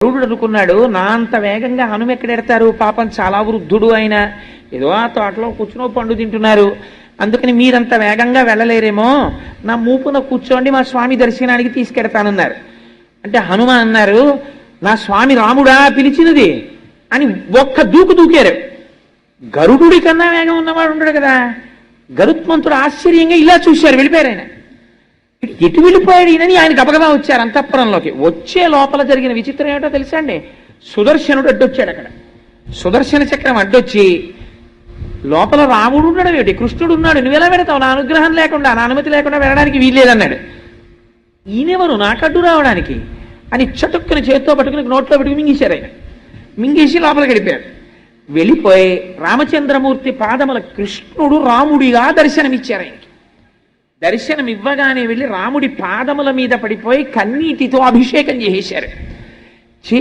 గరుడు అనుకున్నాడు, నా అంత వేగంగా హనుమ ఎక్కడెడతారు, పాపం చాలా వృద్ధుడు ఆయన, ఏదో ఆ తోటలో కూర్చునో పండు తింటున్నారు, అందుకని మీరంత వేగంగా వెళ్ళలేరేమో, నా మూపున కూర్చోండి, మా స్వామి దర్శనానికి తీసుకెడతానన్నారు. అంటే హనుమ అన్నారు, నా స్వామి రాముడా పిలిచినది అని ఒక్క దూకు దూకారు. గరుడుడి కన్నా వేగం ఉన్నవాడు ఉంటాడు కదా, గరుత్మంతుడు ఆశ్చర్యంగా ఇలా చూశారు, వెళ్ళిపోయారు. ఆయన ఎటు వెళ్ళిపోయాడు ఈయనని ఆయన గబగబా వచ్చారు అంతఃపురంలోకి. వచ్చే లోపల జరిగిన విచిత్రం ఏమిటో తెలుసా అండి? సుదర్శనుడు అడ్డొచ్చాడు. అక్కడ సుదర్శన చక్రం అడ్డొచ్చి, లోపల రాముడు ఉన్నాడు ఏమిటి, కృష్ణుడు ఉన్నాడు, నువ్వెలా పెడతావు, నా అనుగ్రహం లేకుండా, నా అనుమతి లేకుండా వెళ్ళడానికి వీల్లేదన్నాడు. ఈయనెవరు నాకడ్డు రావడానికి అని చటుక్కుని చేత్తో పట్టుకుని నోట్లో పెట్టుకుని మింగేశారు. ఆయన మింగేసి లోపలికి వెళ్ళిపోయారు. వెళ్ళిపోయి రామచంద్రమూర్తి పాదముల కృష్ణుడు రాముడిగా దర్శనమిచ్చారు. ఆయనకి దర్శనం ఇవ్వగానే వెళ్ళి రాముడి పాదముల మీద పడిపోయి కన్నీటితో అభిషేకం చేసేశారు.